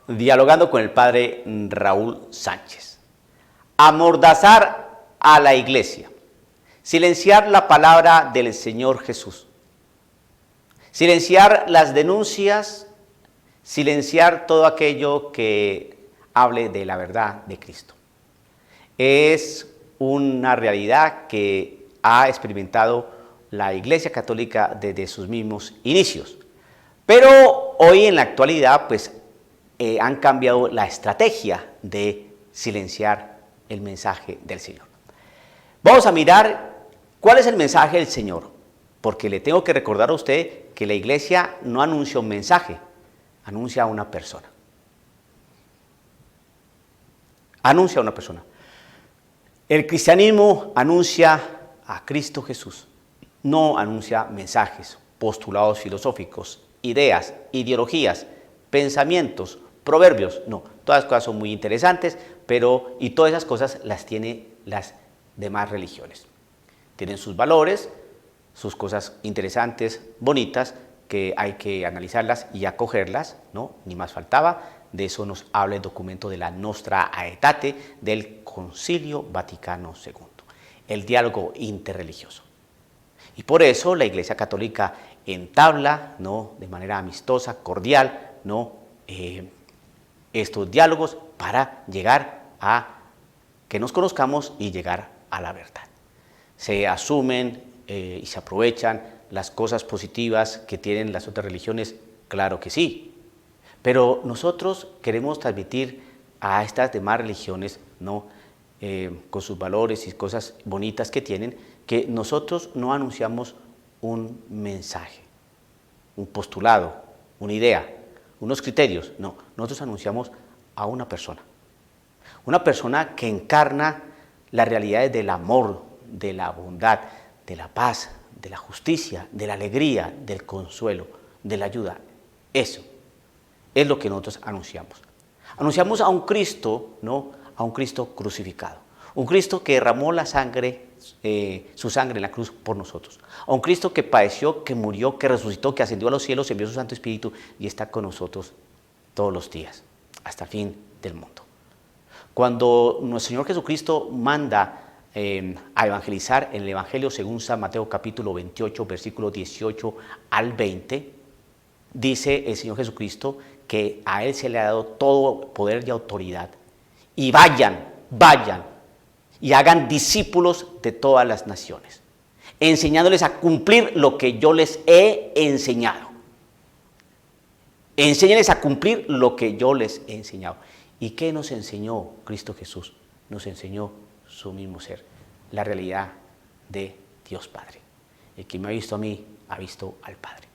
dialogando con el padre Raúl Sánchez. Amordazar a la iglesia, silenciar la palabra del Señor Jesús, silenciar las denuncias, silenciar todo aquello que hable de la verdad de Cristo. Es una realidad que ha experimentado la Iglesia Católica desde sus mismos inicios. Pero hoy en la actualidad pues han cambiado la estrategia de silenciar el mensaje del Señor. Vamos a mirar cuál es el mensaje del Señor, porque le tengo que recordar a usted que la Iglesia no anuncia un mensaje, anuncia a una persona. Anuncia a una persona. El cristianismo anuncia a Cristo Jesús, no anuncia mensajes, postulados filosóficos, ideas, ideologías, pensamientos, proverbios. No, todas las cosas son muy interesantes, y todas esas cosas las tienen las demás religiones. Tienen sus valores, sus cosas interesantes, bonitas, que hay que analizarlas y acogerlas, ¿no? Ni más faltaba. De eso nos habla el documento de la Nostra Aetate del Concilio Vaticano II, el diálogo interreligioso. Y por eso la Iglesia Católica entabla, ¿no?, de manera amistosa, cordial, ¿no?, estos diálogos para llegar a que nos conozcamos y llegar a la verdad. Se asumen y se aprovechan las cosas positivas que tienen las otras religiones, claro que sí, pero nosotros queremos transmitir a estas demás religiones, ¿no?, con sus valores y cosas bonitas que tienen, que nosotros no anunciamos un mensaje, un postulado, una idea, unos criterios, no, nosotros anunciamos a una persona que encarna las realidades del amor, de la bondad, de la paz, de la justicia, de la alegría, del consuelo, de la ayuda. Eso es lo que nosotros anunciamos. Anunciamos a un Cristo, ¿no?, a un Cristo crucificado, un Cristo que derramó la sangre, su sangre en la cruz por nosotros, a un Cristo que padeció, que murió, que resucitó, que ascendió a los cielos, envió su Santo Espíritu y está con nosotros todos los días, hasta el fin del mundo. Cuando nuestro Señor Jesucristo manda a evangelizar en el Evangelio según San Mateo capítulo 28, versículo 18 al 20, dice el Señor Jesucristo que a Él se le ha dado todo poder y autoridad. Y vayan y hagan discípulos de todas las naciones, enseñándoles a cumplir lo que yo les he enseñado. Enséñenles a cumplir lo que yo les he enseñado. ¿Y qué nos enseñó Cristo Jesús? Nos enseñó su mismo ser, la realidad de Dios Padre. El que me ha visto a mí, ha visto al Padre.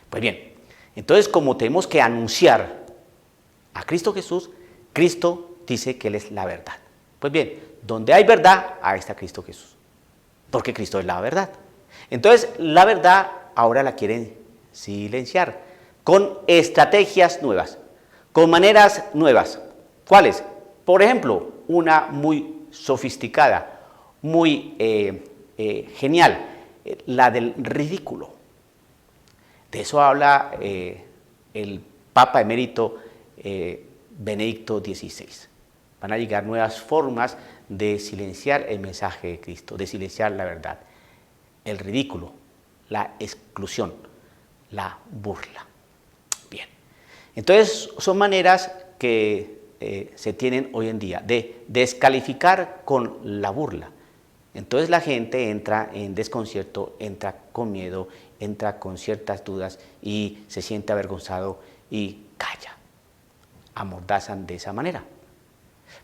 Pues bien, entonces como tenemos que anunciar a Cristo Jesús, Cristo dice que Él es la verdad. Pues bien, donde hay verdad, ahí está Cristo Jesús, porque Cristo es la verdad. Entonces, la verdad ahora la quieren silenciar con estrategias nuevas, con maneras nuevas. ¿Cuáles? Por ejemplo, una muy sofisticada, muy genial, la del ridículo. De eso habla el Papa emérito Benedicto XVI. Van a llegar nuevas formas de silenciar el mensaje de Cristo, de silenciar la verdad. El ridículo, la exclusión, la burla. Bien, entonces son maneras que se tienen hoy en día de descalificar con la burla. Entonces la gente entra en desconcierto, entra con miedo, entra con ciertas dudas y se siente avergonzado y calla. Amordazan de esa manera.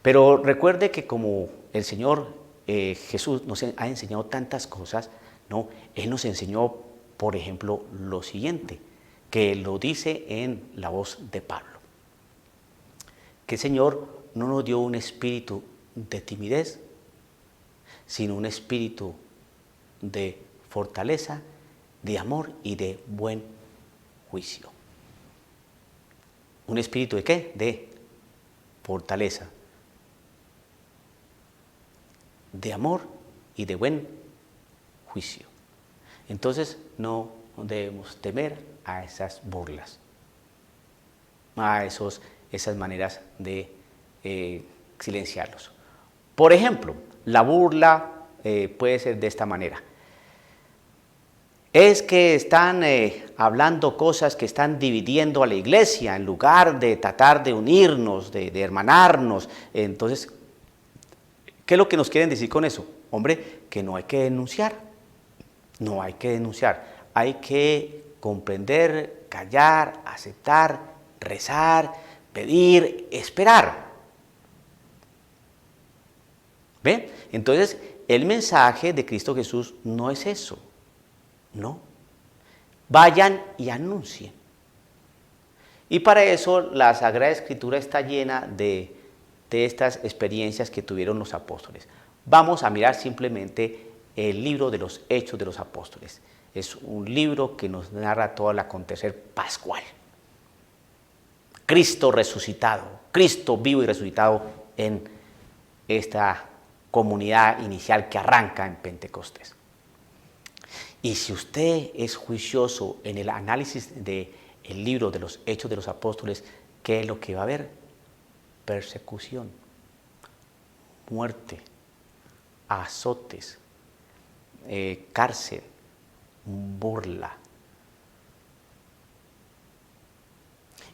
Pero recuerde que como el Señor Jesús nos ha enseñado tantas cosas, ¿no?, Él nos enseñó, por ejemplo, lo siguiente, que lo dice en la voz de Pablo, que el Señor no nos dio un espíritu de timidez, sino un espíritu de fortaleza, de amor y de buen juicio. ¿Un espíritu de qué? De fortaleza, de amor y de buen juicio. Entonces no debemos temer a esas burlas, a esos esas maneras de silenciarlos. Por ejemplo, la burla puede ser de esta manera. Es que están hablando cosas que están dividiendo a la iglesia en lugar de tratar de unirnos, de hermanarnos. Entonces, ¿qué es lo que nos quieren decir con eso? Hombre, que no hay que denunciar. No hay que denunciar. Hay que comprender, callar, aceptar, rezar, pedir, esperar. ¿Ven? Entonces, el mensaje de Cristo Jesús no es eso. No. Vayan y anuncien. Y para eso la Sagrada Escritura está llena de estas experiencias que tuvieron los apóstoles. Vamos a mirar simplemente el libro de los Hechos de los Apóstoles. Es un libro que nos narra todo el acontecer pascual. Cristo resucitado, Cristo vivo y resucitado en esta comunidad inicial que arranca en Pentecostés. Y si usted es juicioso en el análisis del libro de los Hechos de los Apóstoles, ¿qué es lo que va a haber? Persecución, muerte, azotes, cárcel, burla.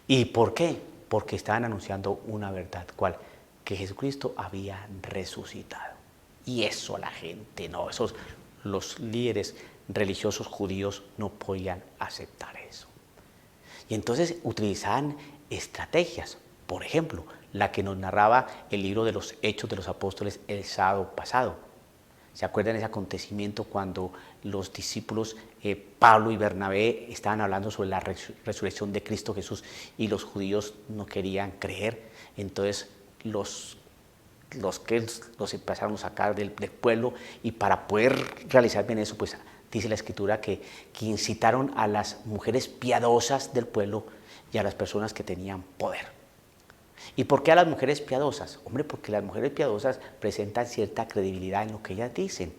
¿Y por qué? Porque estaban anunciando una verdad, ¿cuál? Que Jesucristo había resucitado. Y eso la gente no, los líderes religiosos judíos no podían aceptar eso. Y entonces utilizaban estrategias, por ejemplo, la que nos narraba el libro de los Hechos de los Apóstoles el sábado pasado. ¿Se acuerdan de ese acontecimiento cuando los discípulos Pablo y Bernabé estaban hablando sobre la resurrección de Cristo Jesús y los judíos no querían creer? Entonces los empezaron a sacar del pueblo, y para poder realizar bien eso, pues dice la Escritura que incitaron a las mujeres piadosas del pueblo y a las personas que tenían poder. ¿Y por qué a las mujeres piadosas? Hombre, porque las mujeres piadosas presentan cierta credibilidad en lo que ellas dicen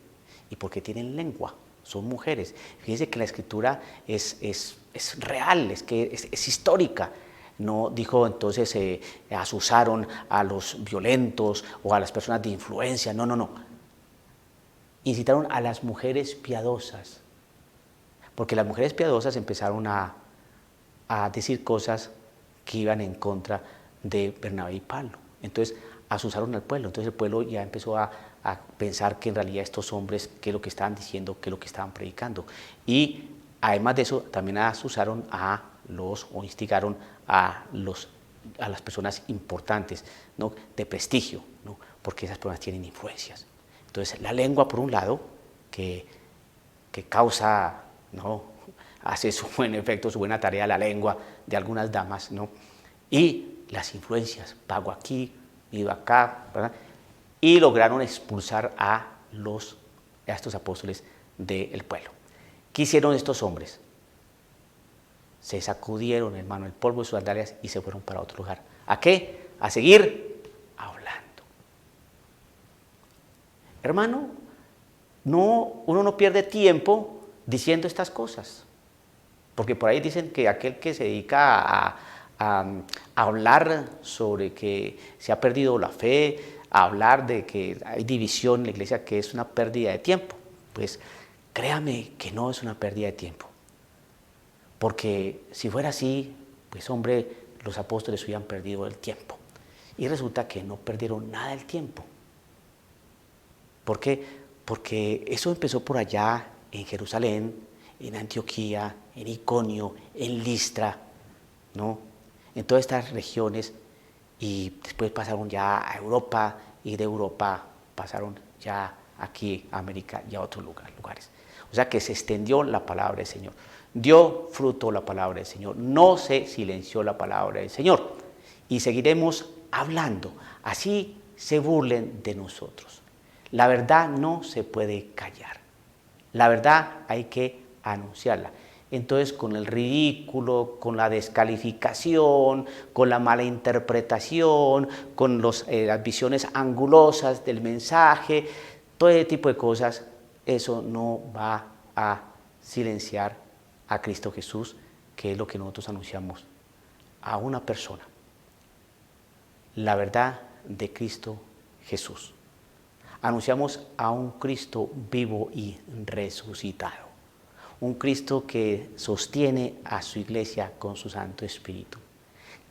y porque tienen lengua, son mujeres. Fíjense que la Escritura es real, es histórica. No dijo entonces asusaron a los violentos o a las personas de influencia, no. Incitaron a las mujeres piadosas, porque las mujeres piadosas empezaron a decir cosas que iban en contra de Bernabé y Pablo. Entonces asusaron al pueblo, entonces el pueblo ya empezó a pensar que en realidad estos hombres, qué es lo que estaban diciendo, qué es lo que estaban predicando. Y además de eso, también asusaron o instigaron a las personas importantes, ¿no?, de prestigio, ¿no?, porque esas personas tienen influencias. Entonces la lengua, por un lado, que causa, ¿no?, hace su buen efecto, su buena tarea la lengua de algunas damas, ¿no?, y las influencias, pago aquí, vivo acá, ¿verdad? Y lograron expulsar a estos apóstoles del pueblo. ¿Qué hicieron estos hombres? Se sacudieron, hermano, el polvo de sus sandalias y se fueron para otro lugar. ¿A qué? A seguir hablando. Hermano, uno no pierde tiempo diciendo estas cosas, porque por ahí dicen que aquel que se dedica a hablar sobre que se ha perdido la fe, a hablar de que hay división en la iglesia, que es una pérdida de tiempo. Pues créame que no es una pérdida de tiempo, porque si fuera así, pues hombre, los apóstoles hubieran perdido el tiempo. Y resulta que no perdieron nada del tiempo. ¿Por qué? Porque eso empezó por allá en Jerusalén, en Antioquía, en Iconio, en Listra, ¿no?, en todas estas regiones, y después pasaron ya a Europa, y de Europa pasaron ya aquí a América y a otros lugares. O sea que se extendió la palabra del Señor, dio fruto la palabra del Señor, no se silenció la palabra del Señor, y seguiremos hablando, así se burlen de nosotros. La verdad no se puede callar, la verdad hay que anunciarla. Entonces, con el ridículo, con la descalificación, con la mala interpretación, con las visiones angulosas del mensaje, todo ese tipo de cosas, eso no va a silenciar a Cristo Jesús, que es lo que nosotros anunciamos a una persona, la verdad de Cristo Jesús. Anunciamos a un Cristo vivo y resucitado. Un Cristo que sostiene a su iglesia con su Santo Espíritu.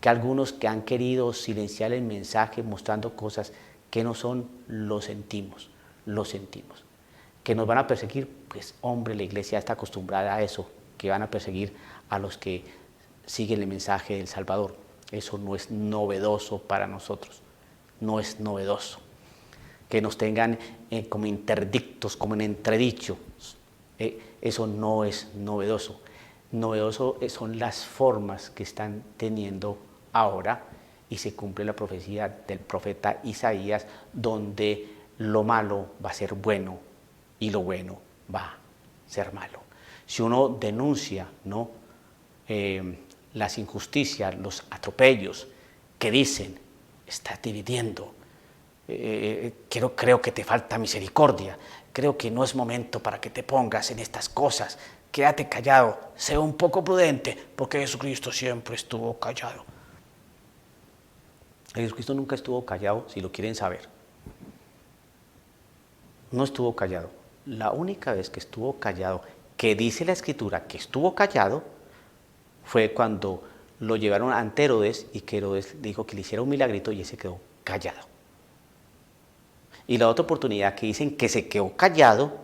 Que algunos que han querido silenciar el mensaje mostrando cosas que no son, lo sentimos. Que nos van a perseguir, pues hombre, la iglesia está acostumbrada a eso, que van a perseguir a los que siguen el mensaje del Salvador. Eso no es novedoso para nosotros, no es novedoso. Que nos tengan como interdictos, como en entredicho, eso no es novedoso. Novedoso son las formas que están teniendo ahora, y se cumple la profecía del profeta Isaías, donde lo malo va a ser bueno y lo bueno va a ser malo. Si uno denuncia, ¿no?, las injusticias, los atropellos que dicen, estás dividiendo, creo que te falta misericordia, creo que no es momento para que te pongas en estas cosas, quédate callado, sé un poco prudente, porque Jesucristo siempre estuvo callado. Jesucristo nunca estuvo callado, si lo quieren saber. No estuvo callado. La única vez que estuvo callado, que dice la Escritura que estuvo callado, fue cuando lo llevaron ante Herodes, y que Herodes dijo que le hiciera un milagrito y él se quedó callado. Y la otra oportunidad que dicen que se quedó callado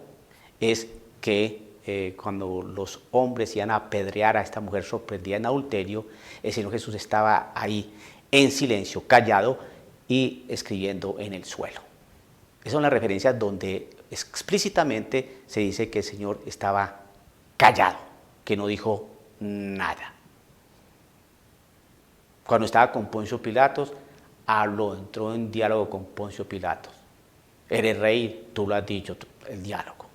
es que cuando los hombres iban a apedrear a esta mujer sorprendida en adulterio, el Señor Jesús estaba ahí en silencio, callado y escribiendo en el suelo. Esas son las referencias donde explícitamente se dice que el Señor estaba callado, que no dijo nada. Cuando estaba con Poncio Pilatos, entró en diálogo con Poncio Pilatos. Eres rey, tú lo has dicho, el diálogo.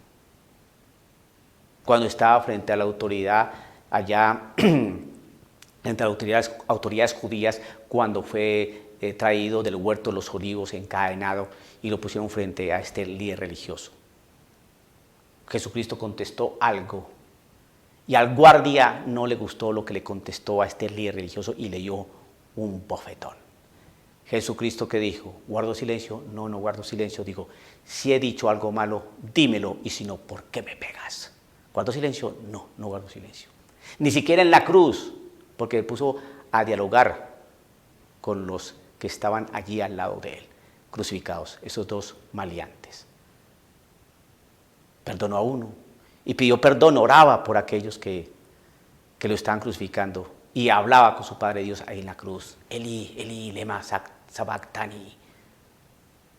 Cuando estaba frente a la autoridad, allá, entre las autoridades judías, cuando fue traído del huerto de los olivos encadenado y lo pusieron frente a este líder religioso. Jesucristo contestó algo, y al guardia no le gustó lo que le contestó a este líder religioso y le dio un bofetón. Jesucristo, ¿qué dijo? ¿Guardo silencio? No, no guardo silencio. Digo, si he dicho algo malo, dímelo, y si no, ¿por qué me pegas? ¿Guardo silencio? No, no guardo silencio. Ni siquiera en la cruz, porque le puso a dialogar con los que estaban allí al lado de él, crucificados, esos dos maleantes. Perdonó a uno y pidió perdón, oraba por aquellos que lo estaban crucificando, y hablaba con su Padre Dios ahí en la cruz. Eli, Eli, lema sabactani.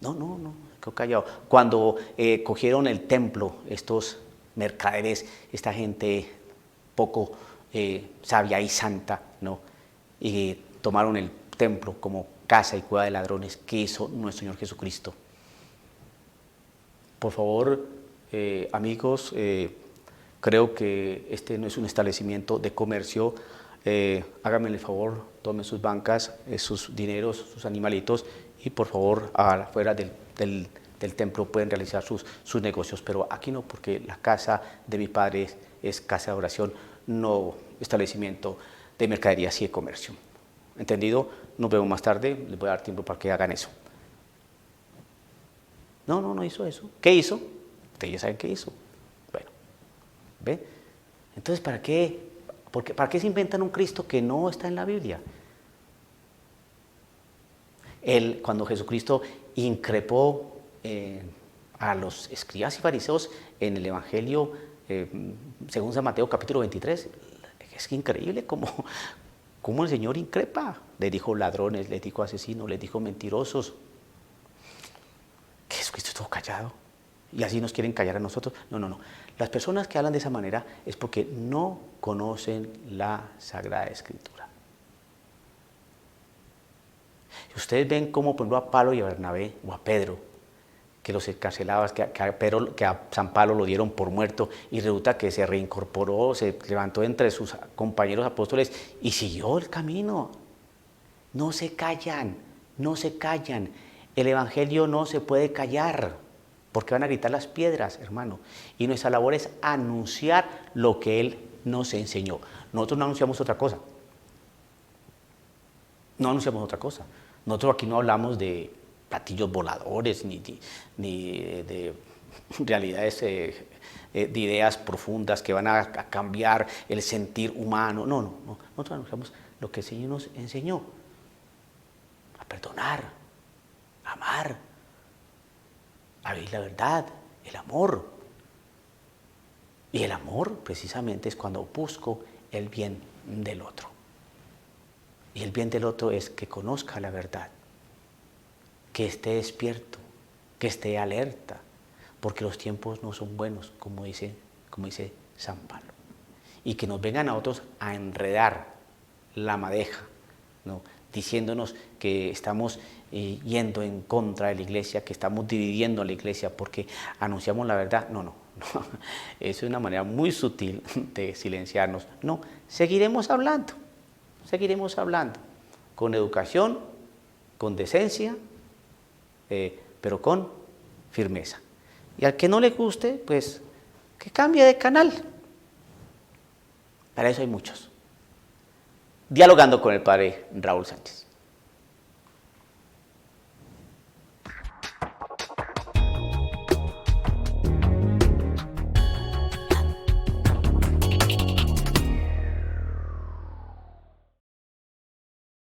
No, quedó callado. Cuando cogieron el templo, estos mercaderes, esta gente poco sabia y santa, ¿no?, y tomaron el templo como casa y cueva de ladrones, ¿qué hizo nuestro Señor Jesucristo? Por favor, amigos, creo que este no es un establecimiento de comercio. Háganme el favor, tomen sus bancas, sus dineros, sus animalitos, y por favor afuera del templo pueden realizar sus negocios, pero aquí no, porque la casa de mi Padre es casa de oración, no establecimiento de mercaderías y de comercio. ¿Entendido? Nos vemos más tarde, les voy a dar tiempo para que hagan eso. No hizo eso. ¿Qué hizo? Ustedes ya saben qué hizo. Bueno, ¿ve? Entonces, ¿para qué se inventan un Cristo que no está en la Biblia? Cuando Jesucristo increpó a los escribas y fariseos en el Evangelio, según San Mateo capítulo 23, es increíble cómo el Señor increpa. Les dijo ladrones, les dijo asesinos, les dijo mentirosos. Que Jesucristo estuvo callado y así nos quieren callar a nosotros. No. Las personas que hablan de esa manera es porque no conocen la Sagrada Escritura. Ustedes ven cómo, por ejemplo, a Pablo y a Bernabé, o a Pedro, que los encarcelaban, que a San Pablo lo dieron por muerto, y resulta que se reincorporó, se levantó entre sus compañeros apóstoles y siguió el camino. No se callan. El Evangelio no se puede callar, porque van a gritar las piedras, hermano. Y nuestra labor es anunciar lo que Él nos enseñó. Nosotros no anunciamos otra cosa. Nosotros aquí no hablamos de platillos voladores ni de realidades, de ideas profundas que van a cambiar el sentir humano. No, no, no. Nosotros anunciamos lo que el Señor nos enseñó: a perdonar, a amar, a vivir la verdad, el amor. Y el amor precisamente es cuando busco el bien del otro. Y el bien del otro es que conozca la verdad, que esté despierto, que esté alerta, porque los tiempos no son buenos, como dice San Pablo. Y que nos vengan a otros a enredar la madeja, ¿no?, diciéndonos que estamos yendo en contra de la iglesia, que estamos dividiendo a la iglesia porque anunciamos la verdad. No, no, no. Es una manera muy sutil de silenciarnos. No, seguiremos hablando con educación, con decencia, pero con firmeza. Y al que no le guste, pues que cambie de canal. Para eso hay muchos. Dialogando con el padre Raúl Sánchez.